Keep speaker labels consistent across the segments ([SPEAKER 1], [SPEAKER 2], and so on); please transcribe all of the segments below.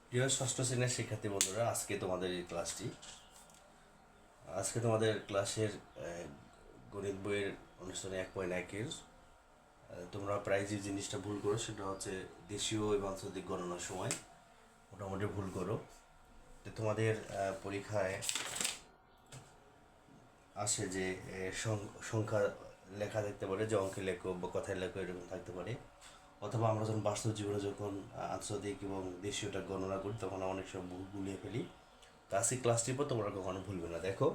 [SPEAKER 1] প্রিয় ষষ্ঠ শ্রেণীর শিক্ষার্থী বন্ধুরা, আজকে তোমাদের ক্লাসের গণিত বইয়ের অনুষ্ঠানে 1.1-এর তোমরা প্রায় যে জিনিসটা ভুল করো সেটা হচ্ছে দেশীয় এবং আন্তর্জাতিক গণনার সময় মোটামুটি ভুল করো। তো তোমাদের পরীক্ষায় আসে যে সংখ্যা লেখা থাকতে পারে, যে অঙ্কে লেখো বা কথায় লেখো, এরকম থাকতে পারে। অথবা আমরা যখন বাস্তব জীবনে যখন আন্তর্জাতিক এবং দেশীয়টা গণনা করি তখন অনেক সময় গুলিয়ে ফেলি। তো আজকে ক্লাসটির পর তোমরা কখনো ভুলবে না। দেখো,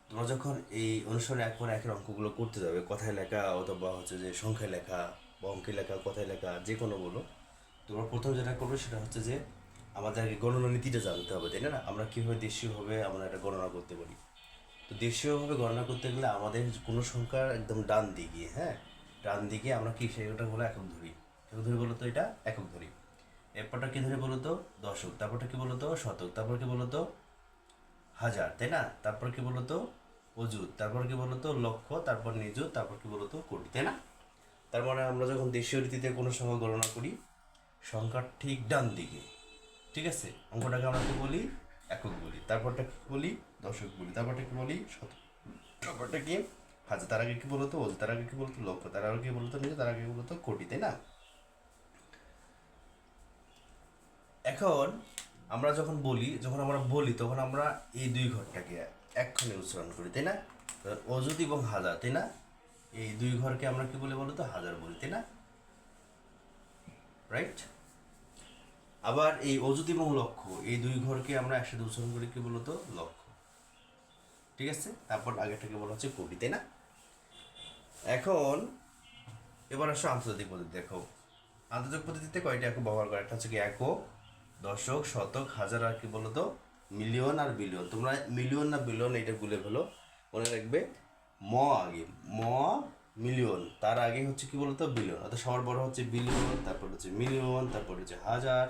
[SPEAKER 1] তোমরা যখন এই অনুসরণে 1.1-এর অঙ্কগুলো করতে যাবে, কথায় লেখা অথবা হচ্ছে যে সংখ্যায় লেখা বা অঙ্কে লেখা, কথায় লেখা, যে কোনো বলো, তোমরা প্রথম যেটা করবে সেটা হচ্ছে যে আমাদের আগে গণনা নীতিটা জানতে হবে, তাই না? আমরা কীভাবে দেশীয়ভাবে আমরা এটা গণনা করতে পারি। তো দেশীয়ভাবে গণনা করতে গেলে আমাদের কোনো সংখ্যার একদম ডান দিকে, ডান দিকে আমরা কি সেটা হলো একক ধরি। একক ধরি বলো তো, এটা একক ধরি। এরপরটা কি ধরে বলো তো? দশক। তারপরটা কি বলো তো? শতক। তারপর কি বলো তো? হাজার, তাই না? তারপর কি বলো তো? অযুত। তারপর কি বলো তো? লক্ষ। তারপর নিযুত। তারপর কি বলো তো? কোটি, তাই না? তার মানে আমরা যখন দেশীয় রীতিতে কোনো সংখ্যা গণনা করি, সংখ্যার ঠিক ডান দিকে, ঠিক আছে, অঙ্কটাকে আমরা কি বলি? একক বলি। তারপরটা কি বলি? দশক বলি। তারপরটা কি বলি? শতক। তারপরটা কি? হাজার। তার আগে কি বলতো? অযুত। তার আগে কি বলতো? লক্ষ। তার আগে কি বলতো? নিযুত। তার আগে কি বলতো? কোটি, তাই না? এখন যখন আমরা বলি তখন আমরা এই দুই ঘরটাকে একখানে উচ্চারণ করি, তাই না? অযুত এবং হাজার, তাই না? এই দুই ঘরকে আমরা কি বলি বলো তো? হাজার বলি, তাই না? রাইট। আবার এই অযুত এবং লক্ষ, এই দুই ঘরকে আমরা একসাথে উচ্চারণ করি কি বলতো? লক্ষ, ঠিক আছে? তারপর আগেরটাকে বলা হচ্ছে কোটি, তাই না? এখন এবার আসো আন্তর্জাতিক পদ্ধতি। দেখো, আন্তর্জাতিক পদ্ধতিতে কয়টা একক ব্যবহার করে? একটা হচ্ছে কি একক, দশক, শতক, হাজার, আর কি বলতো? মিলিয়ন আর বিলিয়ন। তোমরা মিলিয়ন না বিলিয়ন এটা ভুলে ফেলো, মনে রাখবে ম আগে, ম মিলিয়ন, তার আগে হচ্ছে কি বলতো? বিলিয়ন। অর্থাৎ সবার বড় হচ্ছে বিলিয়ন, তারপর হচ্ছে মিলিয়ন, তারপর হচ্ছে হাজার,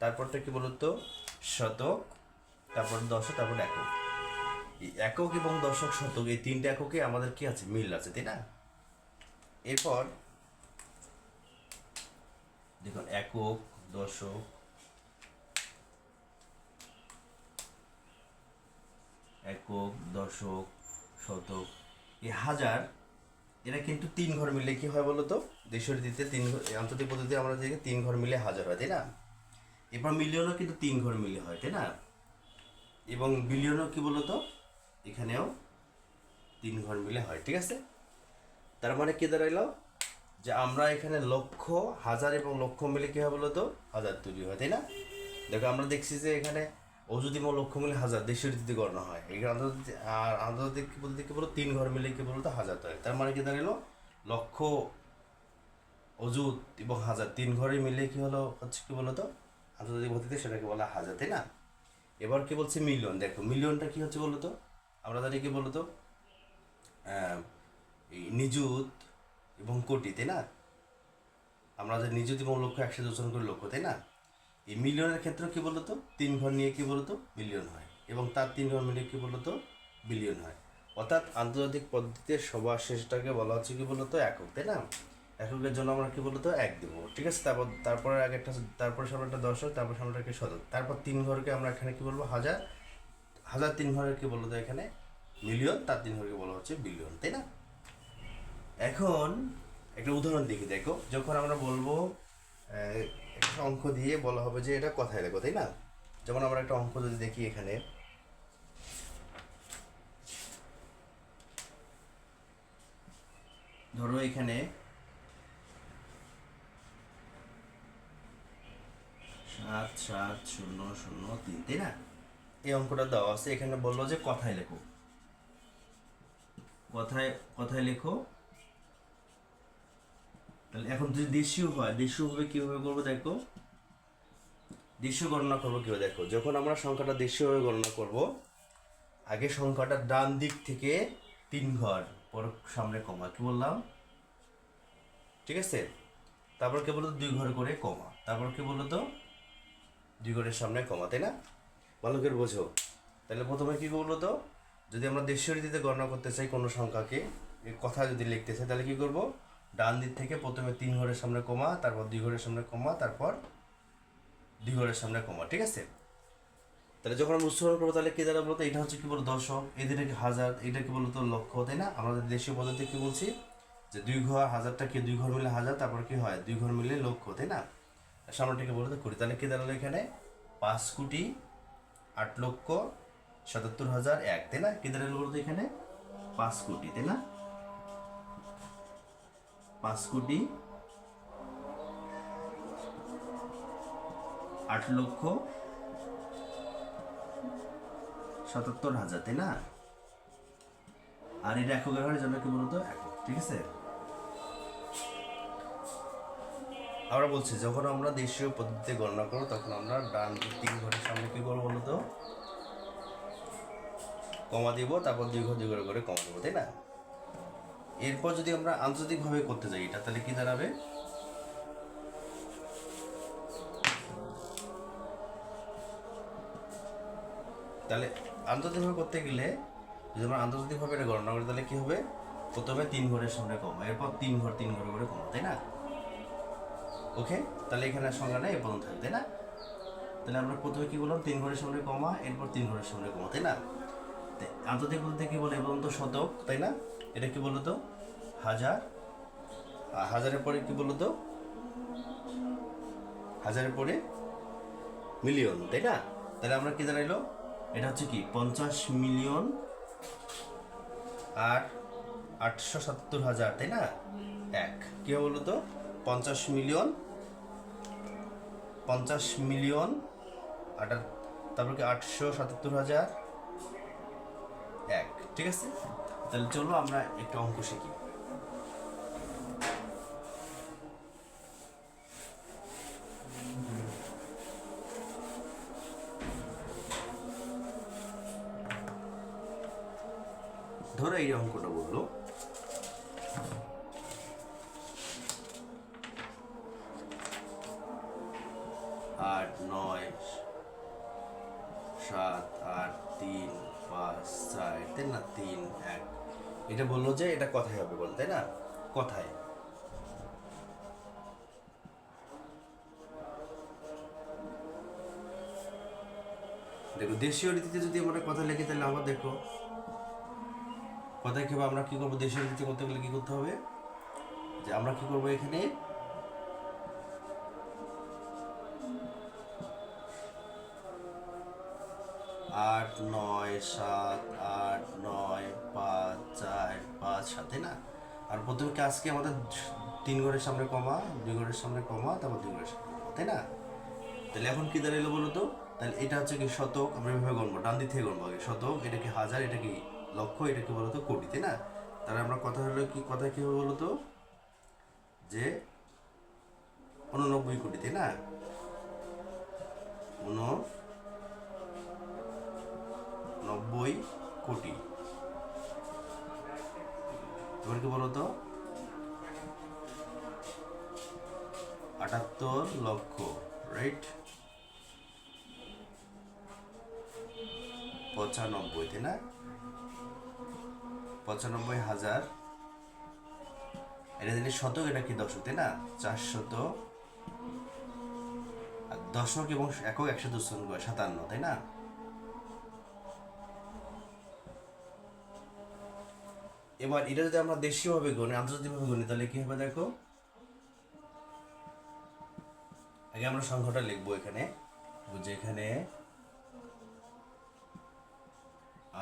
[SPEAKER 1] তারপরটা কি বলতো? শতক, তারপর দশক, তারপর একক। এই একক এবং দশক, শতক, এই তিনটে এককে আমাদের কি আছে? মিল আছে, তাই না? এরপর দেখুন, একক, দশক, একক, দশক, শতক, এই হাজার, এরা কিন্তু তিন ঘর মিলে কি হয় বলো তো? দেশীয় রীতিতে আন্তর্জাতিক পদ্ধতিতে আমরা দেখি তিন ঘর মিলে হাজার হয়, তাই না? এরপর মিলিয়নও কিন্তু তিন ঘর মিলে হয়, তাই না? এবং বিলিয়নও কি বলতো? এখানেও তিন ঘর মিলে হয়, ঠিক আছে? তার মানে কি দাঁড়াইলো? যে আমরা এখানে লক্ষ, হাজার এবং লক্ষ মিলে কি হয় বলতো? হাজার তৈরি হয়, তাই না? দেখো, আমরা দেখছি যে এখানে অযুত এবং লক্ষ মিলে হাজার দেশীয় রীতিতে গণনা হয়। এখানে আন্তর্জাতিক আর আন্তর্জাতিক বলতে কি বলো? তিন ঘর মিলে কি বলতো? হাজার তৈরি। তার মানে কি দাঁড়ালো? লক্ষ, অযুত এবং হাজার তিন ঘরে মিলে কি হলো হচ্ছে কি বলতো? আন্তর্জাতিক পদ্ধতিতে সেটাকে বলা হাজার, তাই না? এবার কি বলছে? মিলিয়ন। দেখো, মিলিয়নটা কি হচ্ছে বলতো? আমরা জানি কি বলতো? এই নিযুত এবং কোটি, তাই না? আমরা যে নিযুত এবং লক্ষ একসাথে উচ্চারণ করি লক্ষ, তাই না? এই মিলিয়নের ক্ষেত্রে কি বলতো? তিন ঘর নিয়ে কি বলতো? মিলিয়ন হয়, এবং তার তিন ঘর মিলে কি বলতো? বিলিয়ন হয়। অর্থাৎ আন্তর্জাতিক পদ্ধতিতে সবার শেষটাকে বলা হচ্ছে কি বলতো? একক, তাই না? এককের জন্য আমরা কি বলতো? এক দেবো, ঠিক আছে? তারপরে আগেরটা, তারপরে সামনেটা দশক, তারপর সামনেটাকে শতক, তারপর তিন ঘরকে আমরা এখানে কি বলবো? হাজার। হাজার তিন ঘরের কি বলতো এখানে? মিলিয়ন। তার তিন ঘরকে বলা হচ্ছে বিলিয়ন, তাই না? এখন একটা উদাহরণ দেখি। দেখো, যখন আমরা বলবো একটা অঙ্ক দিয়ে বলা হবে যে এটা কথায় লেখো, তাই না? যেমন আমরা একটা অঙ্ক যদি দেখি এখানে, ধরো এখানে 77003, তাই না? এই অঙ্কটা দেওয়া আছে, এখানে বললো যে কথায় লেখো, কথায় কথায় লেখো। তাহলে এখন যদি দেশীয় হয়, দেশীয়ভাবে কীভাবে করবো? দেখো, দেশীয় গণনা করবো কীভাবে? দেখো, যখন আমরা সংখ্যাটা দেশীয়ভাবে গণনা করব, আগে সংখ্যাটা ডান দিক থেকে তিন ঘর পর সামনে কমা, কি বললাম? ঠিক আছে? তারপর কি বলতো? দুই ঘর করে কমা। তারপর কি বলতো? দুই ঘরের সামনে কমা, তাই না? ভালো করে বোঝো। তাহলে প্রথমে কি বলবো তো? যদি আমরা দেশীয় রীতিতে গণনা করতে চাই কোনো সংখ্যাকে, কথা যদি লিখতে চাই, তাহলে কি করব? ডান দিক থেকে প্রথমে তিন ঘরের সামনে কমা, তারপর দুই ঘরের সামনে কমা, তারপর দুই ঘরের সামনে কমা, ঠিক আছে? তাহলে যখন আমরা উচ্চারণ করবো তাহলে কি দাঁড়াবে বলতো, এটা হচ্ছে কি বলতো দশক, এদের কি হাজার, এটা কি বলতো লক্ষ, তাই না? আমাদের দেশীয় পদ্ধতি কি বলছি যে দুই ঘর, হাজারটা কি দুই ঘর মিলে হাজার, তারপর কি হয় দুই ঘর মিলে লক্ষ, তাই না? সামনেটাকে বলতো কোটি, তাহলে কি দাঁড়ালো এখানে 5,08,77,001, তাই না? কি দাঁড়ালো বলতো এখানে 5 কোটি, তাই না? 5,08,77,000, তাই না? আর এটা এককের হয় জন্য কি বলতো একক, ঠিক আছে? আমরা বলছি যখন আমরা দেশীয় পদ্ধতিতে গণনা করবো তখন আমরা ডান দিক 3 ঘরের সামনে কি করবো বলতো কমা দিব, তারপর দুই ঘর দুই ঘর করে কমা দেবো, তাই না? এরপর যদি আমরা আন্তর্জাতিকভাবে করতে যাই এটা, তাহলে কি দাঁড়াবে, তাহলে আন্তর্জাতিকভাবে করতে গেলে যদি আমরা আন্তর্জাতিকভাবে এটা গণনা করি তাহলে কি হবে, প্রথমে 3 ঘরের সামনে কমা, এরপর 3 ঘর 3 ঘর করে কমা, তাই না? ওকে, তাহলে এখানে সংখ্যা নেই এ পর্যন্ত থাকবে, তাই না? তাহলে আমরা প্রথমে কি বললাম 3 ঘরের সামনে কমা, এরপর 3 ঘরের সামনে কমা, তাই না? আন্তর্জাতিক বলতে কি বলে এ পর্যন্ত শতক, তাই না? এটা কি বলতো হাজার, আর হাজারের পরে কি বলতো হাজারের পরে মিলিয়ন, তাই না? তাহলে আমরা কি দাঁড়াইলো, এটা হচ্ছে কি 50,000,000 আর 877,000, তাই না? এক কি হবে বলতো 50,000,000, 50,000,000 তারপর কি 877,000 এক, ঠিক আছে? তাহলে চলো আমরা একটা অঙ্ক শিখি। ধরো এই অঙ্কটা বললো 8,9,7,8,3,5,4 তাই না 3,1, এটা বললো যে এটা কথায় হবে বল, তাই না? কথায় দেখো দেশীয় রীতিতে যদি আমরা কথা লিখি তাহলে আবার দেখো কথায় কিভাবে আমরা কি করবো, দেশীয় রীতিতে করতে গেলে কি করতে হবে, যে আমরা কি করবো এখানে 8,9,7,8,9,5,4,5,7, তাই না? আর প্রথমে কি আজকে আমাদের 3 ঘরের সামনে কমা, 2 ঘরের সামনে কমা, তারপর 2 ঘরের সামনে কমা, তাই না? তাহলে এখন কি দাঁড়াইলো বলো তো, তাহলে এটা হচ্ছে কি শতক, আমরা এভাবে গণবো, ডান দিক থেকে গণবো আগে শতক, এটা কি হাজার, এটা কি লক্ষ, এটা কি বলতো কোটি, তাই না? তাহলে আমরা কথা হলো কি, কথা কি হবে বলতো যে 89 কোটি, তাই না? 89 কোটি, এবার কি বলতো 78 লক্ষ, রাইট? 95, তাই না? 95,000, এটা দিলে শতক, এটা কি দশক, তাই না? 400, আর দশক এবং একক 157, তাই না? এবার এটা যদি আমরা দেশীয় ভাবে গণি, আন্তর্জাতিক ভাবে গণি তাহলে কি হবে দেখো, আগে আমরা সংখ্যাটা লিখবো এখানে, বুঝে এখানে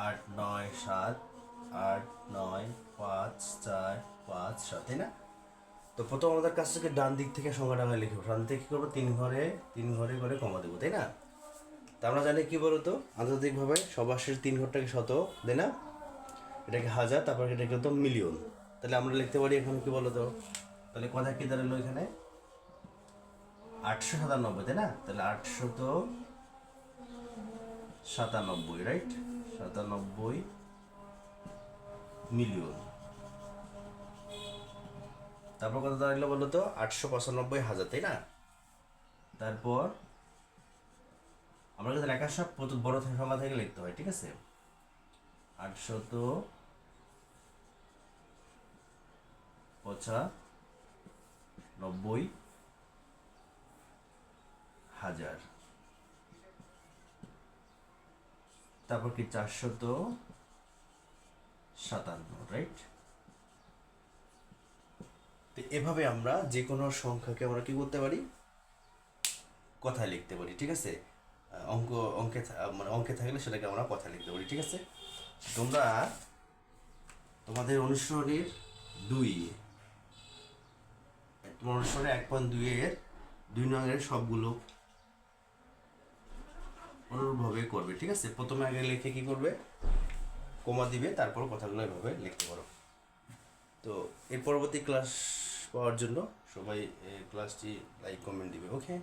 [SPEAKER 1] 8,9,7,8,9,5,4,5,7, তাই না? তো প্রথম আমাদের কাছ থেকে ডান দিক থেকে সংখ্যাটা আমরা লিখবো, ডান থেকে কি করবো 3 ঘরে 3 ঘরে করে কমা দেবো, তাই না? তা আমরা জানি কি বলতো আন্তর্জাতিকভাবে সবার শেষে 3 ঘরটাকে শতক, তাই না? এটাকে হাজার, তারপর এটাকে হতো মিলিয়ন, তাহলে আমরা লিখতে পারি এখন কি বলতো, তাহলে কথা কি দাঁড়ালো এখানে 897, তাই না? তাহলে 897, রাইট? 97 মিলিয়ন, তারপর কত দাঁড়ালো বলো তো 895,000, তাই না? তারপর আমরা কিন্তু লেখার সব বড় সংখ্যা থেকে লিখতে হয়, ঠিক আছে? 895,000, তারপর কি 457, রাইট? তো এভাবে আমরা যে কোনো সংখ্যাকে আমরা কি করতে পারি, কথায় লিখতে পারি, ঠিক আছে? মানে অঙ্কে থাকলে সেটাকে আমরা কথায় লিখতে পারি, ঠিক আছে? তোমরা তোমাদের অনুসরণের 2, তোমার অনুসরণে 1.2 এর 2 নং সবগুলো অনুরূপভাবে করবে, ঠিক আছে? প্রথমে আগে লিখে কি করবে, কমা দিবে, তারপর কথাগুলো এভাবে লিখতে পারো। তো এর পরবর্তী ক্লাস পাওয়ার জন্য সবাই ক্লাসটি লাইক কমেন্ট দিবে, ওকে?